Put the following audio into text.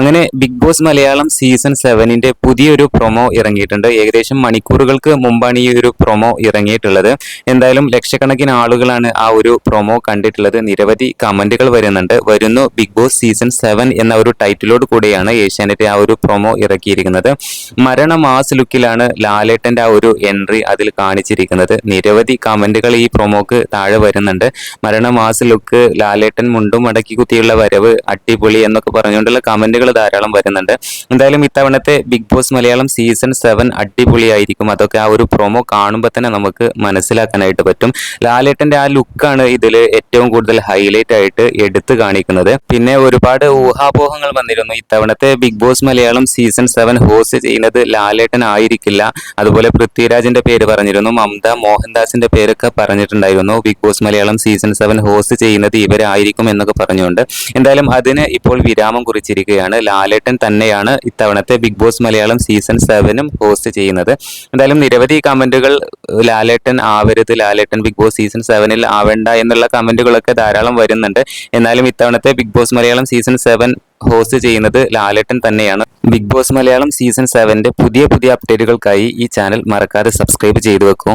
അങ്ങനെ big Boss Malayalam season 7ന്റെ പുതിയൊരു promo ഇറങ്ങിയിട്ടുണ്ട്. ഏകദേശം മണിക്കൂറുകൾക്ക് മുമ്പാണ് ഈ ഒരു പ്രൊമോ ഇറങ്ങിയിട്ടുള്ളത്. എന്തായാലും ലക്ഷക്കണക്കിന് ആളുകളാണ് ആ ഒരു പ്രൊമോ കണ്ടിട്ടുള്ളത്. നിരവധി കമന്റുകൾ വരുന്നുണ്ട്. വരുന്നു ബിഗ് ബോസ് സീസൺ 7 എന്ന ഒരു ടൈറ്റിലോട് കൂടിയാണ് ഏഷ്യാനെറ്റ് ആ ഒരു പ്രൊമോ ഇറക്കിയിരിക്കുന്നത്. മരണ മാസ് ലുക്കിലാണ് ലാലേട്ടന്റെ ആ ഒരു എൻട്രി അതിൽ കാണിച്ചിരിക്കുന്നത്. നിരവധി കമന്റുകൾ ഈ പ്രൊമോക്ക് താഴെ വരുന്നുണ്ട്. മരണ മാസ് ലുക്ക്, ലാലേട്ടൻ മുണ്ടും മടക്കി കുത്തിയുള്ള വരവ്, അടിപൊളി എന്നൊക്കെ പറഞ്ഞുകൊണ്ടുള്ള കമന്റുകൾ ധാരാളം വരുന്നുണ്ട്. എന്തായാലും ഇത്തവണത്തെ ബിഗ് ബോസ് മലയാളം സീസൺ 7 അടിപൊളിയായിരിക്കും. അതൊക്കെ ആ ഒരു പ്രൊമോ കാണുമ്പോൾ തന്നെ നമുക്ക് മനസ്സിലാക്കാനായിട്ട് പറ്റും. ലാലേട്ടന്റെ ആ ലുക്കാണ് ഇതിൽ ഏറ്റവും കൂടുതൽ ഹൈലൈറ്റ് ആയിട്ട് എടുത്തു കാണിക്കുന്നത്. പിന്നെ ഒരുപാട് ഊഹാപോഹങ്ങൾ വന്നിരുന്നു. ഇത്തവണത്തെ Bigg Boss Malayalam season 7 host ചെയ്യുന്നത് ലാലേട്ടൻ ആയിരിക്കില്ല. അതുപോലെ പൃഥ്വിരാജിന്റെ പേര് പറഞ്ഞിരുന്നു, മമത മോഹൻദാസിന്റെ പേരൊക്കെ പറഞ്ഞിട്ടുണ്ടായിരുന്നു. Bigg Boss Malayalam season 7 host ചെയ്യുന്നത് ഇവരായിരിക്കും എന്നൊക്കെ പറഞ്ഞുകൊണ്ട് എന്തായാലും അതിന് ഇപ്പോൾ വിരാമം കുറിച്ചിരിക്കുകയാണ്. ലാലേട്ടൻ തന്നെയാണ് ഇത്തവണത്തെ Bigg Boss Malayalam season 7 host ചെയ്യുന്നത്. എന്തായാലും നിരവധി കമന്റുകൾ ലാലേട്ടൻ ആവരുത്, ലാലേട്ടൻ ബിഗ് ബോസ് സീസൺ 7 ആവേണ്ട എന്നുള്ള കമന്റുകളൊക്കെ ധാരാളം വരുന്നുണ്ട്. എന്നാലും ഇത്തവണത്തെ Bigg Boss Malayalam season 7 host ചെയ്യുന്നത് ലാലേട്ടൻ തന്നെയാണ്. ബിഗ് ബോസ് മലയാളം സീസൺ 7ന്റെ പുതിയ അപ്ഡേറ്റുകൾക്കായി ഈ ചാനൽ മറക്കാതെ സബ്സ്ക്രൈബ് ചെയ്തു വെക്കൂ.